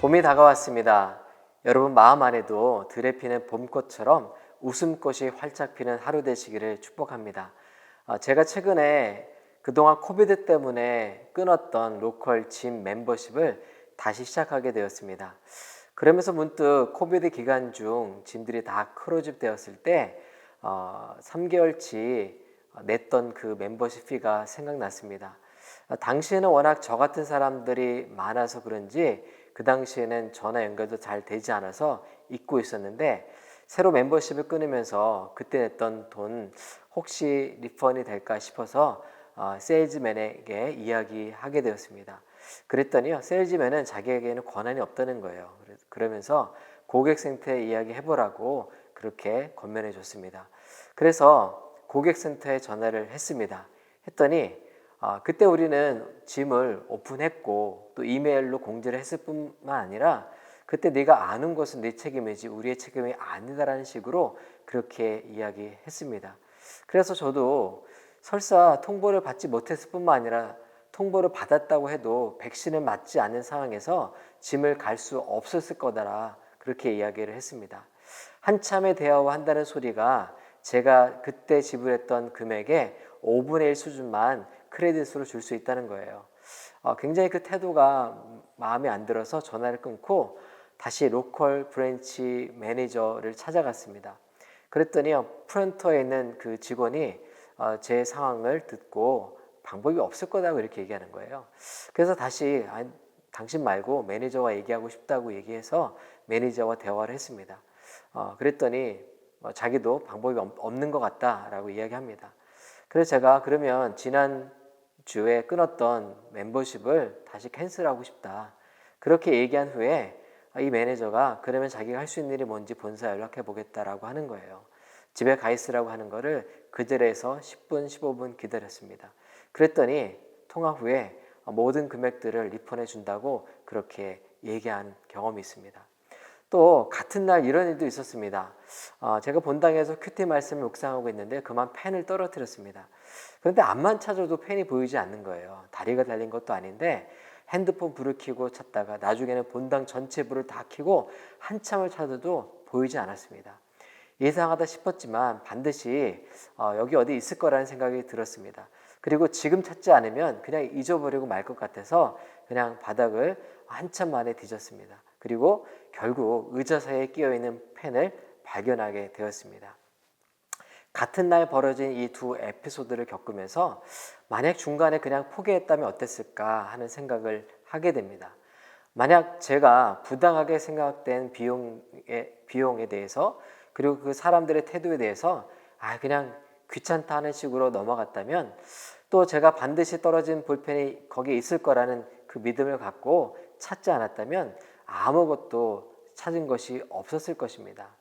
봄이 다가왔습니다. 여러분 마음 안에도 들에 피는 봄꽃처럼 웃음꽃이 활짝 피는 하루 되시기를 축복합니다. 제가 최근에 그동안 코비드 때문에 끊었던 로컬 짐 멤버십을 다시 시작하게 되었습니다. 그러면서 문득 코비드 기간 중 짐들이 다 클로즈 되었을 때 3개월치 냈던 그 멤버십 피가 생각났습니다. 당시에는 워낙 저 같은 사람들이 많아서 그런지 그 당시에는 전화 연결도 잘 되지 않아서 잊고 있었는데, 새로 멤버십을 끊으면서 그때 냈던 돈 혹시 리펀이 될까 싶어서 세일즈맨에게 이야기하게 되었습니다. 그랬더니요, 세일즈맨은 자기에게는 권한이 없다는 거예요. 그러면서 고객센터에 이야기해보라고 그렇게 권면해 줬습니다. 그래서 고객센터에 전화를 했습니다. 했더니 그때 우리는 짐을 오픈했고 또 이메일로 공지를 했을 뿐만 아니라, 그때 네가 아는 것은 네 책임이지 우리의 책임이 아니다라는 식으로 그렇게 이야기했습니다. 그래서 저도 설사 통보를 받지 못했을 뿐만 아니라 통보를 받았다고 해도 백신을 맞지 않는 상황에서 짐을 갈 수 없었을 거다라 그렇게 이야기를 했습니다. 한참의 대화와 한다는 소리가 제가 그때 지불했던 금액의 5분의 1 수준만 크레딧으로 줄 수 있다는 거예요. 굉장히 그 태도가 마음에 안 들어서 전화를 끊고 다시 로컬 브랜치 매니저를 찾아갔습니다. 그랬더니요, 프런터에 있는 그 직원이 제 상황을 듣고 방법이 없을 거다고 이렇게 얘기하는 거예요. 그래서 다시 당신 말고 매니저와 얘기하고 싶다고 얘기해서 매니저와 대화를 했습니다. 그랬더니 자기도 방법이 없는 것 같다라고 이야기합니다. 그래서 제가 그러면 지난주에 끊었던 멤버십을 다시 캔슬하고 싶다, 그렇게 얘기한 후에 이 매니저가 그러면 자기가 할 수 있는 일이 뭔지 본사 연락해 보겠다라고 하는 거예요. 집에 가 있으라고 하는 거를 그 자리에서 10분, 15분 기다렸습니다. 그랬더니 통화 후에 모든 금액들을 리펀해 준다고 그렇게 얘기한 경험이 있습니다. 또 같은 날 이런 일도 있었습니다. 제가 본당에서 큐티 말씀을 묵상하고 있는데 그만 펜을 떨어뜨렸습니다. 그런데 앞만 찾아도 펜이 보이지 않는 거예요. 다리가 달린 것도 아닌데 핸드폰 불을 켜고 찾다가 나중에는 본당 전체 불을 다 켜고 한참을 찾아도 보이지 않았습니다. 이상하다 싶었지만 반드시 여기 어디 있을 거라는 생각이 들었습니다. 그리고 지금 찾지 않으면 그냥 잊어버리고 말 것 같아서 그냥 바닥을 한참 만에 뒤졌습니다. 그리고 결국 의자 사이에 끼어있는 펜을 발견하게 되었습니다. 같은 날 벌어진 이 두 에피소드를 겪으면서 만약 중간에 그냥 포기했다면 어땠을까 하는 생각을 하게 됩니다. 만약 제가 부당하게 생각된 비용에 대해서, 그리고 그 사람들의 태도에 대해서 그냥 귀찮다 하는 식으로 넘어갔다면, 또 제가 반드시 떨어진 볼펜이 거기에 있을 거라는 그 믿음을 갖고 찾지 않았다면 아무것도 찾은 것이 없었을 것입니다.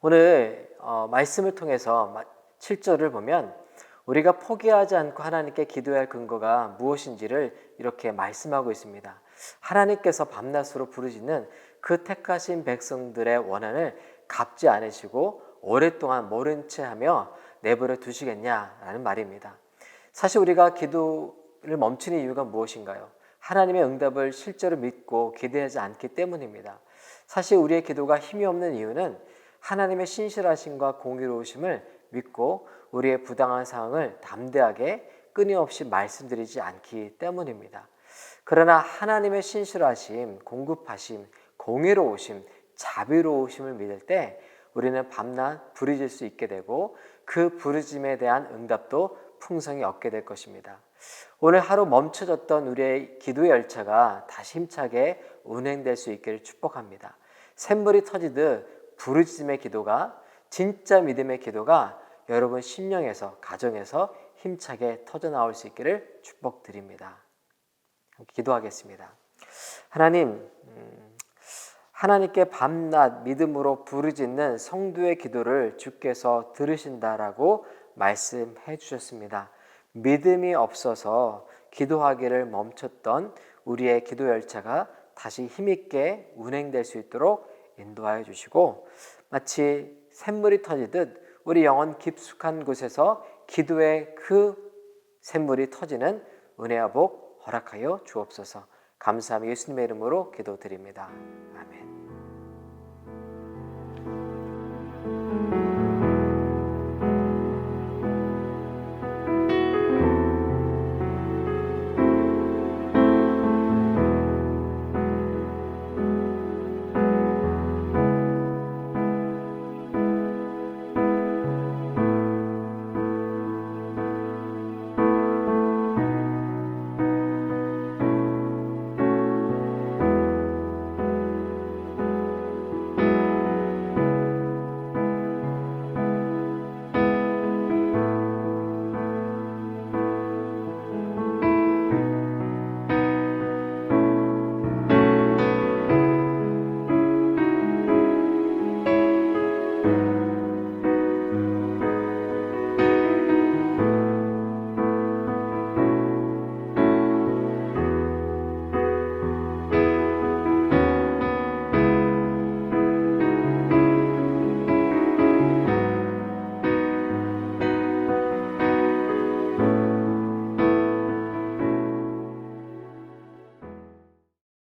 오늘 말씀을 통해서 7절을 보면 우리가 포기하지 않고 하나님께 기도해야 할 근거가 무엇인지를 이렇게 말씀하고 있습니다. 하나님께서 밤낮으로 부르짖는 그 택하신 백성들의 원한을 갚지 않으시고 오랫동안 모른 채 하며 내버려 두시겠냐라는 말입니다. 사실 우리가 기도를 멈추는 이유가 무엇인가요? 하나님의 응답을 실제로 믿고 기대하지 않기 때문입니다. 사실 우리의 기도가 힘이 없는 이유는 하나님의 신실하심과 공의로우심을 믿고 우리의 부당한 상황을 담대하게 끊임없이 말씀드리지 않기 때문입니다. 그러나 하나님의 신실하심, 공급하심, 공의로우심, 자비로우심을 믿을 때 우리는 밤낮 부르짖을 수 있게 되고 그 부르짖음에 대한 응답도 풍성히 얻게 될 것입니다. 오늘 하루 멈춰졌던 우리의 기도의 열차가 다시 힘차게 운행될 수 있기를 축복합니다. 샘물이 터지듯 부르짖음의 기도가, 진짜 믿음의 기도가 여러분 심령에서, 가정에서 힘차게 터져나올 수 있기를 축복드립니다. 기도하겠습니다. 하나님, 하나님께 밤낮 믿음으로 부르짖는 성도의 기도를 주께서 들으신다라고 말씀해 주셨습니다. 믿음이 없어서 기도하기를 멈췄던 우리의 기도 열차가 다시 힘있게 운행될 수 있도록 인도하여 주시고, 마치 샘물이 터지듯 우리 영혼 깊숙한 곳에서 기도의 그 샘물이 터지는 은혜와 복 허락하여 주옵소서. 감사하며 예수님의 이름으로 기도드립니다. 아멘.